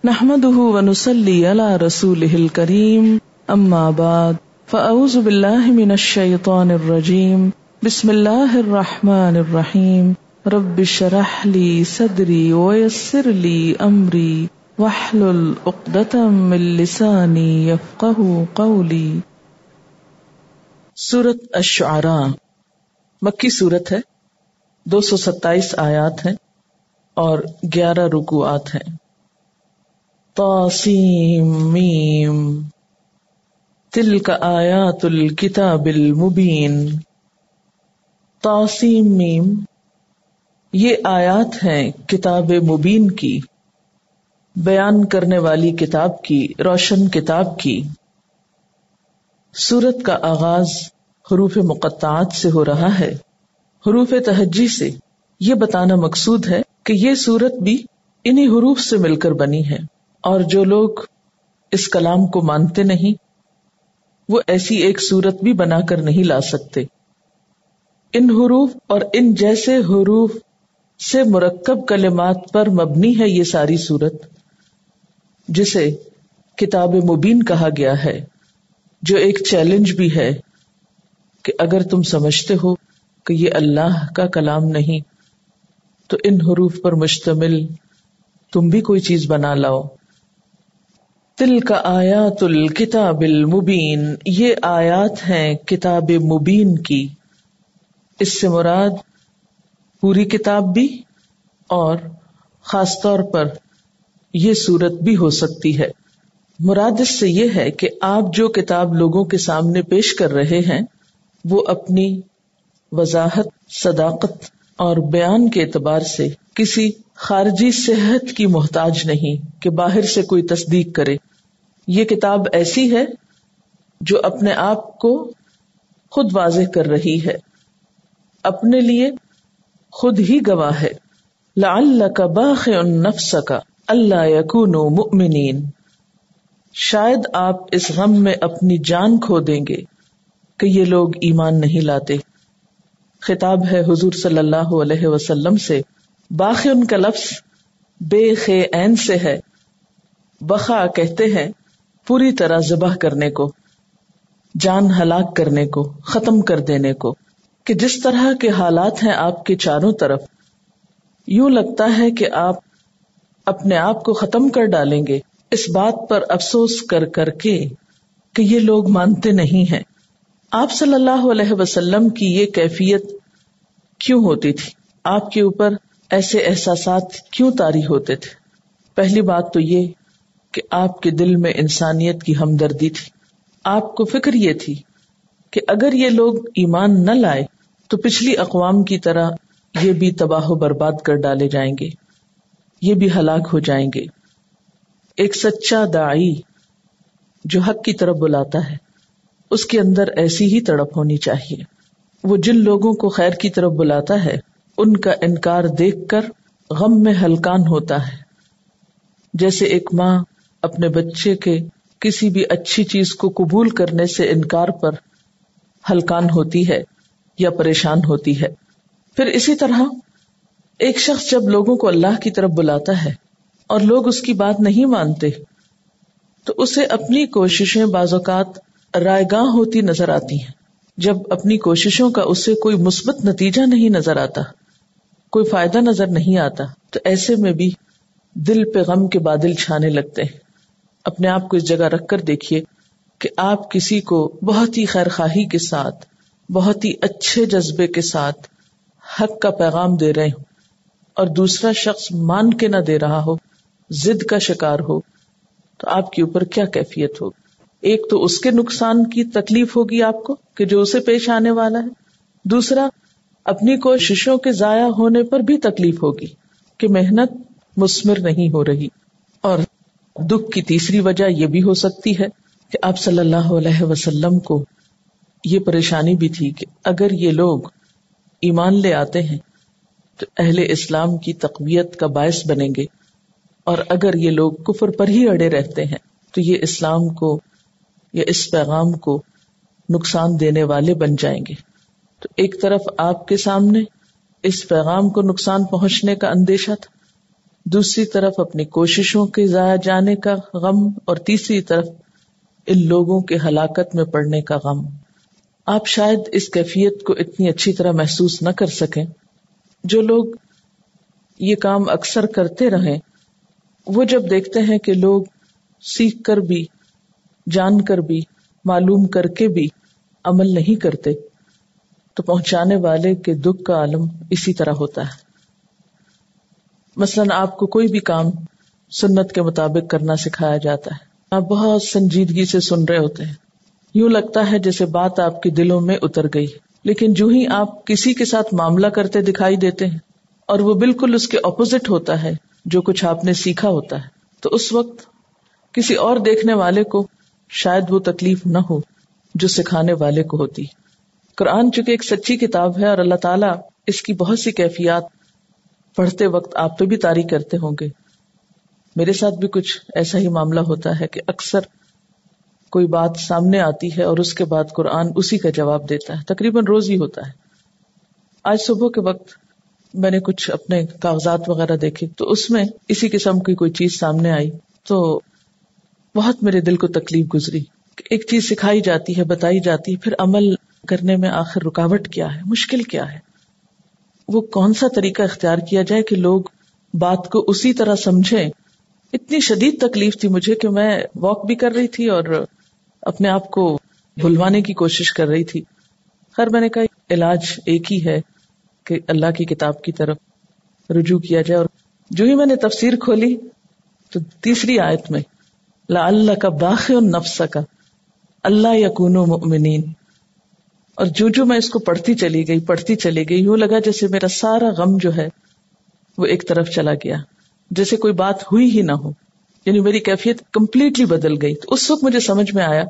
نحمده ونصلي على رسوله الكريم اما بعد فاعوذ بالله من الشيطان الرجيم بسم الله الرحمن الرحيم رب اشرح لي صدري ويسر لي امري واحلل عقدة من لساني يفقهوا قولي۔ سورۃ الشعراء مکی سورت ہے، 227 آیات ہیں اور 11 رکوعات ہیں۔ طاسیم میم تلک آیات الکتاب المبین۔ طاسیم میم یہ آیات ہیں کتاب مبین کی، بیان کرنے والی کتاب کی، روشن کتاب کی۔ سورت کا آغاز حروف مقطعات سے ہو رہا ہے، حروف تہجی سے۔ یہ بتانا مقصود ہے کہ یہ سورت بھی انہی حروف سے مل کر بنی ہے، اور جو لوگ اس کلام کو مانتے نہیں وہ ایسی ایک سورت بھی بنا کر نہیں لا سکتے۔ ان حروف اور ان جیسے حروف سے مرکب کلمات پر مبنی ہے یہ ساری سورت، جسے کتاب مبین کہا گیا ہے، جو ایک چیلنج بھی ہے کہ اگر تم سمجھتے ہو کہ یہ اللہ کا کلام نہیں تو ان حروف پر مشتمل تم بھی کوئی چیز بنا لاؤ۔ تلک آیات الکتاب المبین، یہ آیات ہیں کتاب مبین کی۔ اس سے مراد پوری کتاب بھی اور خاص طور پر یہ سورت بھی ہو سکتی ہے۔ مراد اس سے یہ ہے کہ آپ جو کتاب لوگوں کے سامنے پیش کر رہے ہیں وہ اپنی وضاحت، صداقت اور بیان کے اعتبار سے کسی خارجی صحت کی محتاج نہیں کہ باہر سے کوئی تصدیق کرے۔ یہ کتاب ایسی ہے جو اپنے آپ کو خود واضح کر رہی ہے، اپنے لیے خود ہی گواہ ہے۔ لعلک باخع نفسک الا یکونوا مؤمنین، شاید آپ اس غم میں اپنی جان کھو دیں گے کہ یہ لوگ ایمان نہیں لاتے۔ خطاب ہے حضور صلی اللہ علیہ وسلم سے۔ باخع کا لفظ بے خے عین سے ہے۔ بخا کہتے ہیں پوری طرح ذبح کرنے کو، جان ہلاک کرنے کو، ختم کر دینے کو، کہ جس طرح کے حالات ہیں آپ کے چاروں طرف، یوں لگتا ہے کہ آپ اپنے آپ کو ختم کر ڈالیں گے، اس بات پر افسوس کر کر کے کہ یہ لوگ مانتے نہیں ہیں۔ آپ صلی اللہ علیہ وسلم کی یہ کیفیت کیوں ہوتی تھی؟ آپ کے اوپر ایسے احساسات کیوں طاری ہوتے تھے؟ پہلی بات تو یہ کہ آپ کے دل میں انسانیت کی ہمدردی تھی۔ آپ کو فکر یہ تھی کہ اگر یہ لوگ ایمان نہ لائے تو پچھلی اقوام کی طرح یہ بھی تباہ و برباد کر ڈالے جائیں گے، یہ بھی ہلاک ہو جائیں گے۔ ایک سچا داعی جو حق کی طرف بلاتا ہے اس کے اندر ایسی ہی تڑپ ہونی چاہیے۔ وہ جن لوگوں کو خیر کی طرف بلاتا ہے ان کا انکار دیکھ کر غم میں ہلکان ہوتا ہے، جیسے ایک ماں اپنے بچے کے کسی بھی اچھی چیز کو قبول کرنے سے انکار پر ہلکان ہوتی ہے یا پریشان ہوتی ہے۔ پھر اسی طرح ایک شخص جب لوگوں کو اللہ کی طرف بلاتا ہے اور لوگ اس کی بات نہیں مانتے تو اسے اپنی کوششیں بعض اوقات رائے گاں ہوتی نظر آتی ہیں۔ جب اپنی کوششوں کا اسے کوئی مثبت نتیجہ نہیں نظر آتا، کوئی فائدہ نظر نہیں آتا، تو ایسے میں بھی دل پہ غم کے بادل چھانے لگتے ہیں۔ اپنے آپ کو اس جگہ رکھ کر دیکھیے کہ آپ کسی کو بہت ہی خیر خواہی کے ساتھ، بہت ہی اچھے جذبے کے ساتھ حق کا پیغام دے رہے ہوں اور دوسرا شخص مان کے نہ دے رہا ہو، ضد کا شکار ہو، تو آپ کے اوپر کیا کیفیت ہوگی؟ ایک تو اس کے نقصان کی تکلیف ہوگی آپ کو کہ جو اسے پیش آنے والا ہے، دوسرا اپنی کوششوں کے ضائع ہونے پر بھی تکلیف ہوگی کہ محنت مثمر نہیں ہو رہی۔ اور دکھ کی تیسری وجہ یہ بھی ہو سکتی ہے کہ آپ صلی اللہ علیہ وسلم کو یہ پریشانی بھی تھی کہ اگر یہ لوگ ایمان لے آتے ہیں تو اہل اسلام کی تقویت کا باعث بنیں گے، اور اگر یہ لوگ کفر پر ہی اڑے رہتے ہیں تو یہ اسلام کو یا اس پیغام کو نقصان دینے والے بن جائیں گے۔ تو ایک طرف آپ کے سامنے اس پیغام کو نقصان پہنچنے کا اندیشہ تھا، دوسری طرف اپنی کوششوں کے ضائع جانے کا غم، اور تیسری طرف ان لوگوں کے ہلاکت میں پڑنے کا غم۔ آپ شاید اس کیفیت کو اتنی اچھی طرح محسوس نہ کر سکیں۔ جو لوگ یہ کام اکثر کرتے رہیں، وہ جب دیکھتے ہیں کہ لوگ سیکھ کر بھی، جان کر بھی، معلوم کر کے بھی عمل نہیں کرتے، تو پہنچانے والے کے دکھ کا عالم اسی طرح ہوتا ہے۔ مثلاً آپ کو کوئی بھی کام سنت کے مطابق کرنا سکھایا جاتا ہے، آپ بہت سنجیدگی سے سن رہے ہوتے ہیں، یوں لگتا ہے جیسے بات آپ کے دلوں میں اتر گئی، لیکن جو ہی آپ کسی کے ساتھ معاملہ کرتے دکھائی دیتے ہیں اور وہ بالکل اس کے اپوزٹ ہوتا ہے جو کچھ آپ نے سیکھا ہوتا ہے، تو اس وقت کسی اور دیکھنے والے کو شاید وہ تکلیف نہ ہو جو سکھانے والے کو ہوتی۔ قرآن چونکہ ایک سچی کتاب ہے اور اللہ تعالیٰ اس کی بہت سی کیفیات پڑھتے وقت آپ پہ بھی طاری کرتے ہوں گے۔ میرے ساتھ بھی کچھ ایسا ہی معاملہ ہوتا ہے کہ اکثر کوئی بات سامنے آتی ہے اور اس کے بعد قرآن اسی کا جواب دیتا ہے، تقریباً روز ہی ہوتا ہے۔ آج صبح کے وقت میں نے کچھ اپنے کاغذات وغیرہ دیکھے تو اس میں اسی قسم کی کوئی چیز سامنے آئی، تو بہت میرے دل کو تکلیف گزری کہ ایک چیز سکھائی جاتی ہے، بتائی جاتی ہے، پھر عمل کرنے میں آخر رکاوٹ کیا ہے، مشکل کیا ہے، وہ کون سا طریقہ اختیار کیا جائے کہ لوگ بات کو اسی طرح سمجھیں۔ اتنی شدید تکلیف تھی مجھے کہ میں واک بھی کر رہی تھی اور اپنے آپ کو بھلوانے کی کوشش کر رہی تھی۔ خیر میں نے کہا علاج ایک ہی ہے کہ اللہ کی کتاب کی طرف رجوع کیا جائے، اور جو ہی میں نے تفسیر کھولی تو تیسری آیت میں لعلک باخع نفسک اللہ یکونوا مؤمنین، اور جو میں اس کو پڑھتی چلی گئی، یوں لگا جیسے میرا سارا غم جو ہے وہ ایک طرف چلا گیا، جیسے کوئی بات ہوئی ہی نہ ہو، یعنی میری کیفیت کمپلیٹلی بدل گئی۔ تو اس وقت مجھے سمجھ میں آیا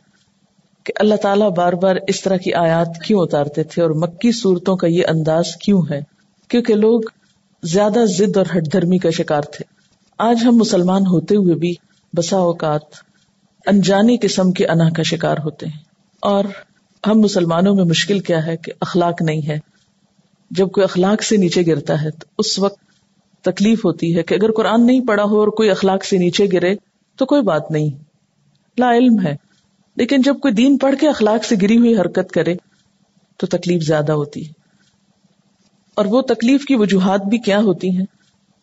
کہ اللہ تعالیٰ بار بار اس طرح کی آیات کیوں اتارتے تھے اور مکی صورتوں کا یہ انداز کیوں ہے، کیونکہ لوگ زیادہ ضد اور ہٹ دھرمی کا شکار تھے۔ آج ہم مسلمان ہوتے ہوئے بھی بسا اوقات انجانی قسم کے انا کا شکار ہوتے ہیں، اور ہم مسلمانوں میں مشکل کیا ہے کہ اخلاق نہیں ہے۔ جب کوئی اخلاق سے نیچے گرتا ہے تو اس وقت تکلیف ہوتی ہے کہ اگر قرآن نہیں پڑھا ہو اور کوئی اخلاق سے نیچے گرے تو کوئی بات نہیں، لا علم ہے، لیکن جب کوئی دین پڑھ کے اخلاق سے گری ہوئی حرکت کرے تو تکلیف زیادہ ہوتی ہے۔ اور وہ تکلیف کی وجوہات بھی کیا ہوتی ہیں؟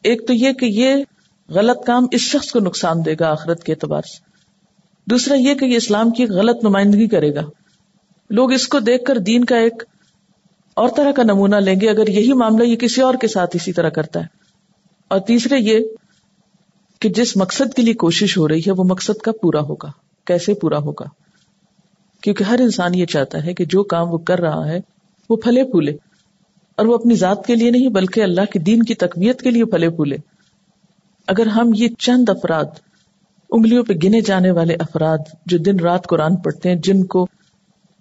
ایک تو یہ کہ یہ غلط کام اس شخص کو نقصان دے گا آخرت کے اعتبار سے، دوسرا یہ کہ یہ اسلام کی غلط نمائندگی کرے گا، لوگ اس کو دیکھ کر دین کا ایک اور طرح کا نمونہ لیں گے اگر یہی معاملہ یہ کسی اور کے ساتھ اسی طرح کرتا ہے۔ اور تیسرے یہ کہ جس مقصد کے لیے کوشش ہو رہی ہے وہ مقصد کب پورا ہوگا، کیسے پورا ہوگا، کیونکہ ہر انسان یہ چاہتا ہے کہ جو کام وہ کر رہا ہے وہ پھلے پھولے، اور وہ اپنی ذات کے لیے نہیں بلکہ اللہ کے دین کی تقویت کے لیے پھلے پھولے۔ اگر ہم یہ چند افراد، انگلیوں پہ گنے جانے والے افراد جو دن رات قرآن پڑھتے ہیں، جن کو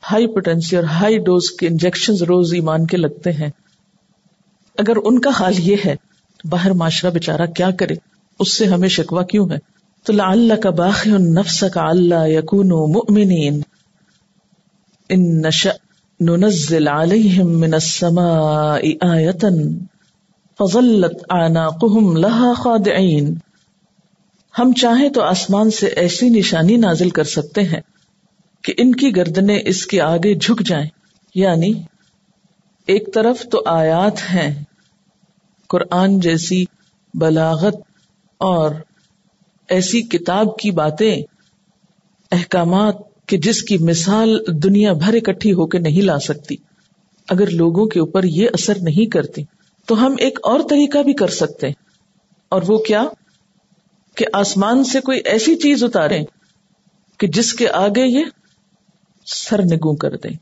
ہائی پوٹینسی اور ہائی ڈوز کے انجیکشنز روز ایمان کے لگتے ہیں، اگر ان کا حال یہ ہے تو باہر معاشرہ بیچارہ کیا کرے، اس سے ہمیں شکوہ کیوں ہے؟ تو لعلک باخع نفسک الا یکونوا مؤمنین ان نشأ ننزل علیہم من السماء آیۃ فظلت اعناقهم لها خاضعین، ہم چاہیں تو آسمان سے ایسی نشانی نازل کر سکتے ہیں کہ ان کی گردنیں اس کے آگے جھک جائیں۔ یعنی ایک طرف تو آیات ہیں، قرآن جیسی بلاغت اور ایسی کتاب کی باتیں، احکامات کہ جس کی مثال دنیا بھر اکٹھی ہو کے نہیں لا سکتی، اگر لوگوں کے اوپر یہ اثر نہیں کرتی تو ہم ایک اور طریقہ بھی کر سکتے ہیں، اور وہ کیا کہ آسمان سے کوئی ایسی چیز اتاریں کہ جس کے آگے یہ سر نگوں کر دیں،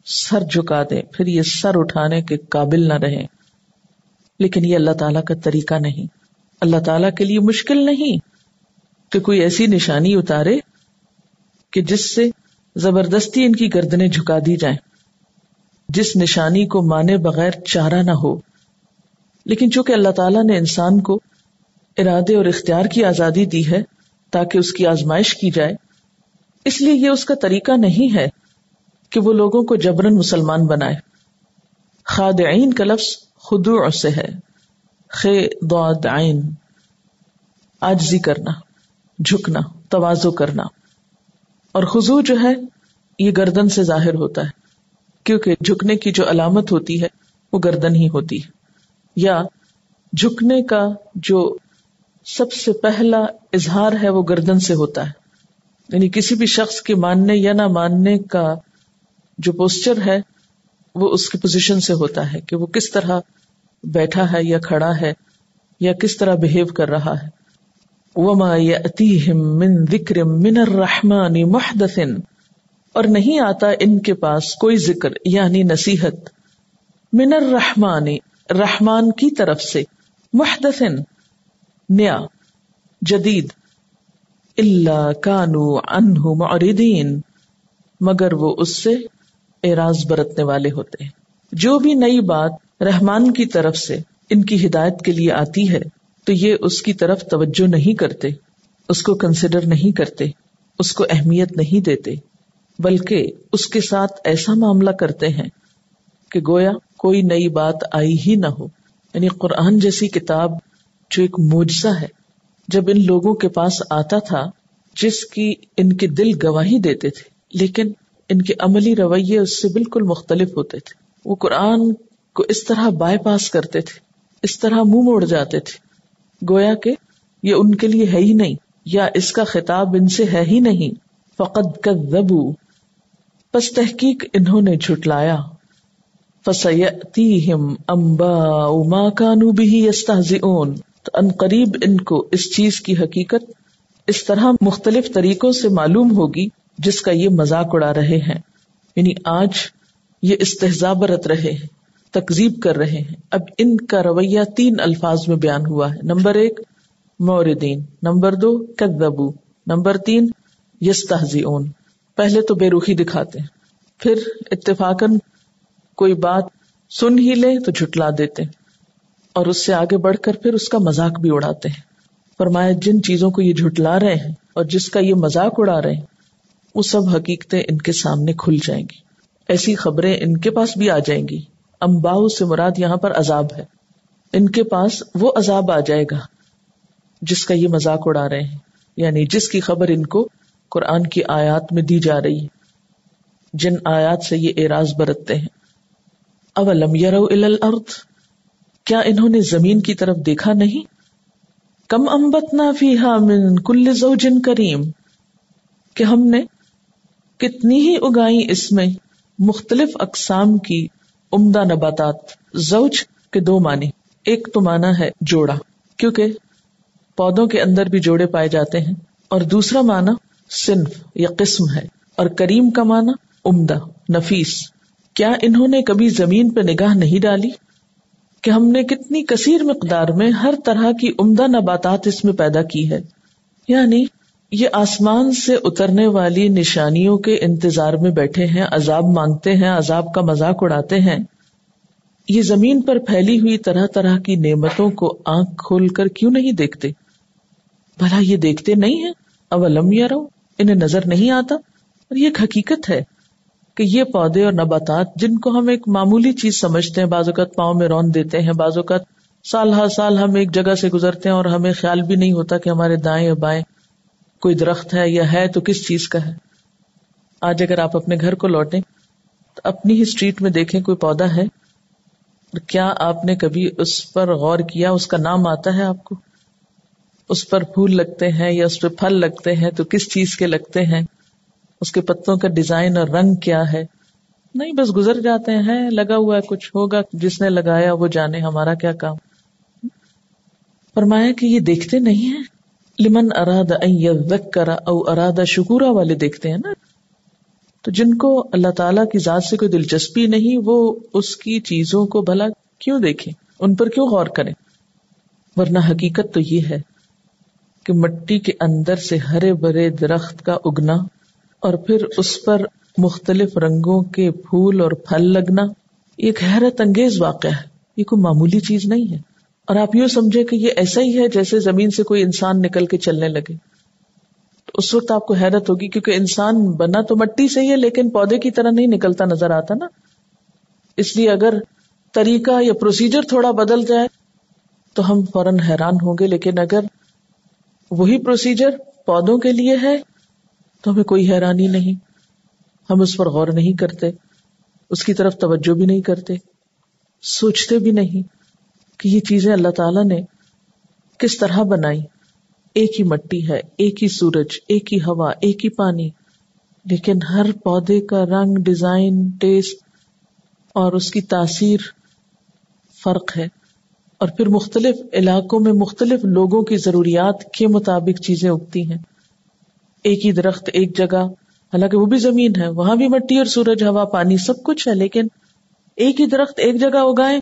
سر جھکا دیں، پھر یہ سر اٹھانے کے قابل نہ رہیں۔ لیکن یہ اللہ تعالیٰ کا طریقہ نہیں، اللہ تعالیٰ کے لیے مشکل نہیں کہ کوئی ایسی نشانی اتارے کہ جس سے زبردستی ان کی گردنیں جھکا دی جائیں، جس نشانی کو مانے بغیر چارہ نہ ہو۔ لیکن چونکہ اللہ تعالیٰ نے انسان کو ارادے اور اختیار کی آزادی دی ہے تاکہ اس کی آزمائش کی جائے، اس لیے یہ اس کا طریقہ نہیں ہے کہ وہ لوگوں کو جبراً مسلمان بنائے۔ خادعین کا لفظ خضوع سے ہے، خ ضاد عین، عاجزی کرنا، جھکنا، تواضع کرنا. اور خضوع جو ہے یہ گردن سے ظاہر ہوتا ہے، کیونکہ جھکنے کی جو علامت ہوتی ہے وہ گردن ہی ہوتی ہے، یا جھکنے کا جو سب سے پہلا اظہار ہے وہ گردن سے ہوتا ہے. یعنی کسی بھی شخص کے ماننے یا نہ ماننے کا جو پوسچر ہے وہ اس کی پوزیشن سے ہوتا ہے، کہ وہ کس طرح بیٹھا ہے یا کھڑا ہے یا کس طرح بہیو کر رہا ہے. وَمَا يَأْتِيهِم مِّن ذِكْرٍ مِّنَ الرَّحْمَٰنِ مُحْدَثٍ، اور نہیں آتا ان کے پاس کوئی ذکر یعنی نصیحت، من الرحمن رحمان کی طرف سے، محدثن نیا جدید، الا كانوا عنہ معرضین مگر وہ اس سے اعراض برتنے والے ہوتے ہیں. جو بھی نئی بات رحمان کی طرف سے ان کی ہدایت کے لیے آتی ہے تو یہ اس کی طرف توجہ نہیں کرتے، اس کو کنسیڈر نہیں کرتے، اس کو اہمیت نہیں دیتے، بلکہ اس کے ساتھ ایسا معاملہ کرتے ہیں کہ گویا کوئی نئی بات آئی ہی نہ ہو. یعنی قرآن جیسی کتاب جو ایک معجزہ ہے، جب ان لوگوں کے پاس آتا تھا جس کی ان کے دل گواہی دیتے تھے لیکن ان کے عملی رویے اس سے بالکل مختلف ہوتے تھے. وہ قرآن کو اس طرح بائی پاس کرتے تھے، اس طرح منہ موڑ جاتے تھے، گویا کہ یہ ان کے لیے ہے ہی نہیں، یا اس کا خطاب ان سے ہے ہی نہیں. فقد کذبوا، پس تحقیق انہوں نے جھٹلایا. فسیأتیہم انباء ما کانوا بہ یستہزئون، تو ان قریب ان کو اس چیز کی حقیقت اس طرح مختلف طریقوں سے معلوم ہوگی جس کا یہ مذاق اڑا رہے ہیں. یعنی آج یہ استہزاء برت رہے ہیں، تکذیب کر رہے ہیں. اب ان کا رویہ 3 الفاظ میں بیان ہوا ہے. نمبر 1 موردین، نمبر 2 کذبوا، نمبر 3 یستہزئون. پہلے تو بے رخی دکھاتے ہیں، پھر اتفاقاً کوئی بات سن ہی لے تو جھٹلا دیتے ہیں، اور اس سے آگے بڑھ کر پھر اس کا مذاق بھی اڑاتے ہیں. فرمایا جن چیزوں کو یہ جھٹلا رہے ہیں اور جس کا یہ مذاق اڑا رہے ہیں وہ سب حقیقتیں ان کے سامنے کھل جائیں گی. ایسی خبریں ان کے پاس بھی آ جائیں گی. انباؤ سے مراد یہاں پر عذاب ہے. ان کے پاس وہ عذاب آ جائے گا جس کا یہ مذاق اڑا رہے ہیں، یعنی جس کی خبر ان کو قرآن کی آیات میں دی جا رہی ہے، جن آیات سے یہ اعراض برتتے ہیں. اولم یروا الی الارض، کیا انہوں نے زمین کی طرف دیکھا نہیں؟ کم انبتنا فیہا من کل زوج کریم، کہ ہم نے کتنی ہی اگائیں اس میں مختلف اقسام کی عمدہ نباتات. زوج کے 2 معنی، ایک تو معنی ہے جوڑا، کیونکہ پودوں کے اندر بھی جوڑے پائے جاتے ہیں، اور دوسرا معنی صنف یا قسم ہے. اور کریم کا معنی عمدہ، نفیس. کیا انہوں نے کبھی زمین پہ نگاہ نہیں ڈالی کہ ہم نے کتنی کثیر مقدار میں ہر طرح کی عمدہ نباتات اس میں پیدا کی ہے. یعنی یہ آسمان سے اترنے والی نشانیوں کے انتظار میں بیٹھے ہیں، عذاب مانگتے ہیں، عذاب کا مذاق اڑاتے ہیں. یہ زمین پر پھیلی ہوئی طرح طرح کی نعمتوں کو آنکھ کھول کر کیوں نہیں دیکھتے؟ بھلا یہ دیکھتے نہیں ہیں؟ اولم یروا، انہیں نظر نہیں آتا؟ اور یہ ایک حقیقت ہے کہ یہ پودے اور نباتات جن کو ہم ایک معمولی چیز سمجھتے ہیں، بعض اوقات پاؤں میں رون دیتے ہیں، بعض اوقات سال ہر سال ہم ایک جگہ سے گزرتے ہیں اور ہمیں خیال بھی نہیں ہوتا کہ ہمارے دائیں یا بائیں کوئی درخت ہے، یا ہے تو کس چیز کا ہے. آج اگر آپ اپنے گھر کو لوٹیں تو اپنی ہی اسٹریٹ میں دیکھیں کوئی پودا ہے، کیا آپ نے کبھی اس پر غور کیا؟ اس کا نام آتا ہے آپ کو؟ اس پر پھول لگتے ہیں یا اس پہ پھل لگتے ہیں تو کس چیز کے لگتے ہیں؟ اس کے پتوں کا ڈیزائن اور رنگ کیا ہے؟ نہیں، بس گزر جاتے ہیں، لگا ہوا ہے، کچھ ہوگا، جس نے لگایا وہ جانے، ہمارا کیا کام. فرمایا کہ یہ دیکھتے نہیں ہیں. لمن اراد ان یذکر او اراد شکورا والے دیکھتے ہیں نا. تو جن کو اللہ تعالیٰ کی ذات سے کوئی دلچسپی نہیں، وہ اس کی چیزوں کو بھلا کیوں دیکھیں، ان پر کیوں غور کریں؟ ورنہ حقیقت تو یہ ہے کہ مٹی کے اندر سے ہرے بھرے درخت کا اگنا اور پھر اس پر مختلف رنگوں کے پھول اور پھل لگنا ایک حیرت انگیز واقعہ ہے. یہ کوئی معمولی چیز نہیں ہے. اور آپ یوں سمجھے کہ یہ ایسا ہی ہے جیسے زمین سے کوئی انسان نکل کے چلنے لگے، تو اس وقت آپ کو حیرت ہوگی، کیونکہ انسان بنا تو مٹی سے ہی ہے لیکن پودے کی طرح نہیں نکلتا نظر آتا نا. اس لیے اگر طریقہ یا پروسیجر تھوڑا بدل جائے تو ہم فوراً حیران ہوں گے، لیکن اگر وہی پروسیجر پودوں کے لیے ہے تو ہمیں کوئی حیرانی نہیں، ہم اس پر غور نہیں کرتے، اس کی طرف توجہ بھی نہیں کرتے، سوچتے بھی نہیں کہ یہ چیزیں اللہ تعالیٰ نے کس طرح بنائی. ایک ہی مٹی ہے، ایک ہی سورج، ایک ہی ہوا، ایک ہی پانی، لیکن ہر پودے کا رنگ، ڈیزائن، ٹیسٹ اور اس کی تاثیر فرق ہے. اور پھر مختلف علاقوں میں مختلف لوگوں کی ضروریات کے مطابق چیزیں اگتی ہیں. ایک ہی درخت ایک جگہ، حالانکہ وہ بھی زمین ہے، وہاں بھی مٹی اور سورج، ہوا، پانی سب کچھ ہے، لیکن ایک ہی درخت ایک جگہ اگائیں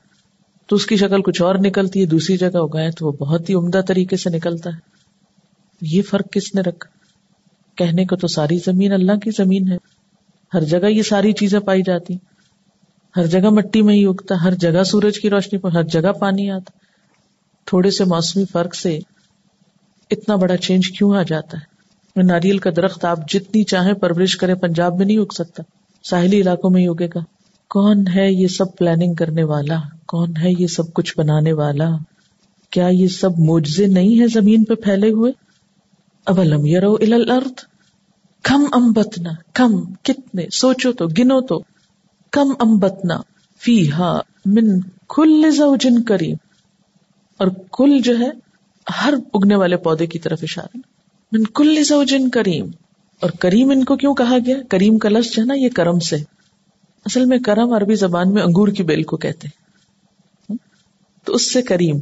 تو اس کی شکل کچھ اور نکلتی ہے، دوسری جگہ اگائیں تو وہ بہت ہی عمدہ طریقے سے نکلتا ہے. یہ فرق کس نے رکھا؟ کہنے کو تو ساری زمین اللہ کی زمین ہے، ہر جگہ یہ ساری چیزیں پائی جاتی، ہر جگہ مٹی میں ہی اگتا، ہر جگہ سورج کی روشنی پر، ہر جگہ پانی آتا. تھوڑے سے موسمی فرق سے اتنا بڑا چینج کیوں آ جاتا ہے؟ ناریل کا درخت آپ جتنی چاہیں پرورش کریں پنجاب میں نہیں اگ سکتا، ساحلی علاقوں میں ہی اگے گا. کون ہے یہ سب پلاننگ کرنے والا؟ کون ہے یہ سب کچھ بنانے والا؟ کیا یہ سب معجزے نہیں ہیں زمین پہ پھیلے ہوئے؟ اولم یروا الی الارض کم انبتنا، کم کتنے، سوچو تو، گنو تو، کم انبتنا فیہا من کل زوج کریم، اور کل جو ہے ہر اگنے والے پودے کی طرف اشارہ، من کل زوج کریم. اور کریم ان کو کیوں کہا گیا؟ کریم کا لفظ جو ہے نا یہ کرم سے، اصل میں کرم عربی زبان میں انگور کی بیل کو کہتے ہیں، تو اس سے کریم.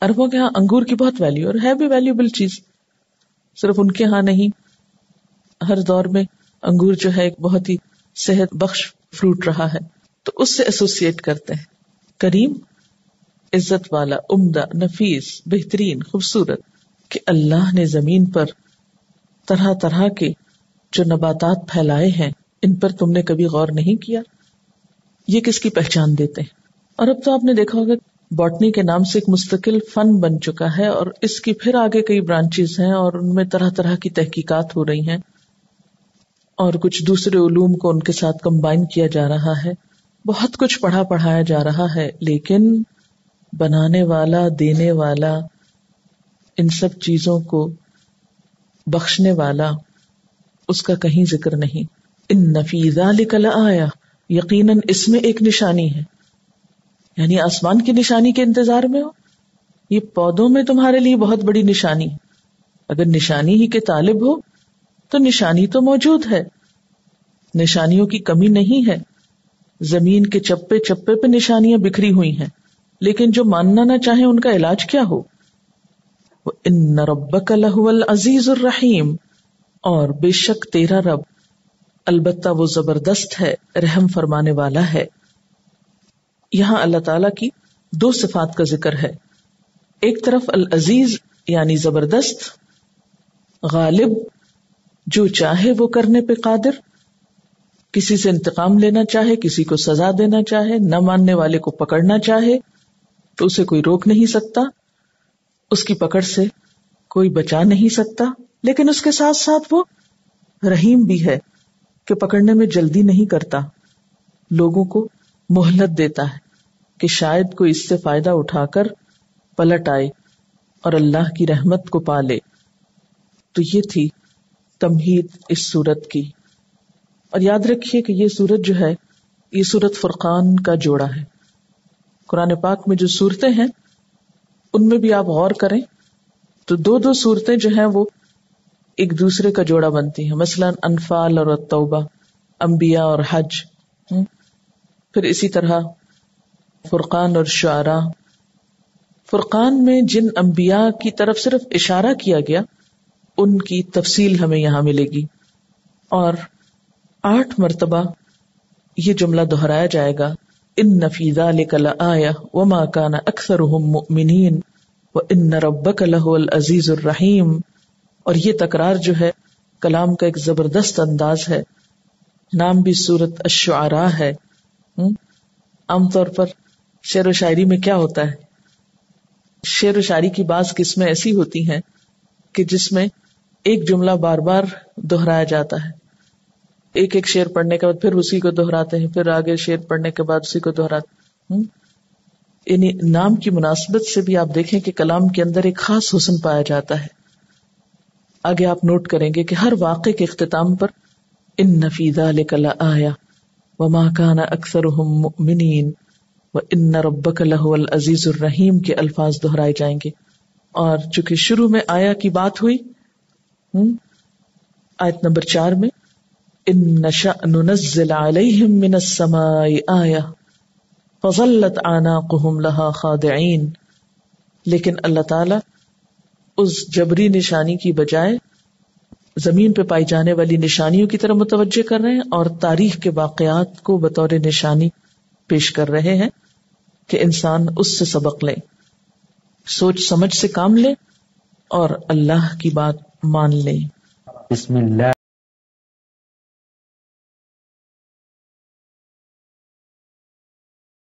عربوں کے ہاں انگور کی بہت ویلیو، اور ہے بھی ویلیوبل چیز، صرف ان کے ہاں نہیں، ہر دور میں انگور جو ہے ایک بہت ہی صحت بخش فروٹ رہا ہے، تو اس سے ایسوسیٹ کرتے ہیں. کریم عزت والا، عمدہ، نفیس، بہترین، خوبصورت. کہ اللہ نے زمین پر طرح طرح کے جو نباتات پھیلائے ہیں، ان پر تم نے کبھی غور نہیں کیا؟ یہ کس کی پہچان دیتے ہیں؟ اور اب تو آپ نے دیکھا ہوگا باٹنی کے نام سے ایک مستقل فن بن چکا ہے، اور اس کی پھر آگے کئی برانچز ہیں، اور ان میں طرح طرح کی تحقیقات ہو رہی ہیں، اور کچھ دوسرے علوم کو ان کے ساتھ کمبائن کیا جا رہا ہے. بہت کچھ پڑھایا جا رہا ہے، لیکن بنانے والا، دینے والا، ان سب چیزوں کو بخشنے والا، اس کا کہیں ذکر نہیں. ان فی ذلک لآیہ، یقیناً اس میں ایک نشانی ہے. یعنی آسمان کی نشانی کے انتظار میں ہو، یہ پودوں میں تمہارے لیے بہت بڑی نشانی. اگر نشانی ہی کے طالب ہو تو نشانی تو موجود ہے، نشانیوں کی کمی نہیں ہے. زمین کے چپے چپے پہ نشانیاں بکھری ہوئی ہیں، لیکن جو ماننا نہ چاہیں ان کا علاج کیا ہو؟ وَإِنَّ رَبَّكَ لَهُوَ الْعَزِيزُ الرَّحِيمُ، اور بے شک تیرا رب البتہ وہ زبردست ہے، رحم فرمانے والا ہے. یہاں اللہ تعالیٰ کی دو صفات کا ذکر ہے. ایک طرف العزیز یعنی زبردست، غالب، جو چاہے وہ کرنے پہ قادر، کسی سے انتقام لینا چاہے، کسی کو سزا دینا چاہے، نہ ماننے والے کو پکڑنا چاہے تو اسے کوئی روک نہیں سکتا، اس کی پکڑ سے کوئی بچا نہیں سکتا. لیکن اس کے ساتھ ساتھ وہ رحیم بھی ہے کہ پکڑنے میں جلدی نہیں کرتا، لوگوں کو مہلت دیتا ہے کہ شاید کوئی اس سے فائدہ اٹھا کر پلٹ آئے اور اللہ کی رحمت کو پالے. تو یہ تھی تمہید اس سورت کی. اور یاد رکھیے کہ یہ سورت جو ہے، یہ سورت فرقان کا جوڑا ہے. قرآن پاک میں جو صورتیں ہیں ان میں بھی آپ غور کریں تو دو دو صورتیں جو ہیں وہ ایک دوسرے کا جوڑا بنتی ہیں. مثلا انفال اور التوبہ، انبیاء اور حج، پھر اسی طرح فرقان اور شعراء. فرقان میں جن انبیاء کی طرف صرف اشارہ کیا گیا ان کی تفصیل ہمیں یہاں ملے گی، اور 8 مرتبہ یہ جملہ دہرایا جائے گا، ان فی ذلک لآیہ وما کان اکثرهم مؤمنین وان ربک لہو العزیز الرحیم. اور یہ تکرار جو ہے کلام کا ایک زبردست انداز ہے. نام بھی سورت الشعراء ہے. عام طور پر شعر و شاعری میں کیا ہوتا ہے، شعر و شاعری کی بعض قسمیں ایسی ہوتی ہیں کہ جس میں ایک جملہ بار بار دہرایا جاتا ہے. ایک ایک شعر پڑھنے کے بعد پھر اسی کو دہراتے ہیں، پھر آگے شعر پڑھنے کے بعد اسی کو دہراتے ہیں. یعنی نام کی مناسبت سے بھی آپ دیکھیں کہ کلام کے اندر ایک خاص حسن پایا جاتا ہے. آگے آپ نوٹ کریں گے کہ ہر واقعے کے اختتام پر ان فی ذلک لآیہ وما کان اکثرهم مؤمنین وان ربک لہو العزیز الرحیم کے الفاظ دہرائے جائیں گے. اور چونکہ شروع میں آیا کی بات ہوئی آیت نمبر 4 میں ان نشأ ننزل علیہم من السماء آیہ فظلت اعناقهم لها خاضعین، لیکن اللہ تعالی اس جبری نشانی کی بجائے زمین پہ پائی جانے والی نشانیوں کی طرف متوجہ کر رہے ہیں اور تاریخ کے واقعات کو بطور نشانی پیش کر رہے ہیں کہ انسان اس سے سبق لے، سوچ سمجھ سے کام لے اور اللہ کی بات مان لے. بسم اللہ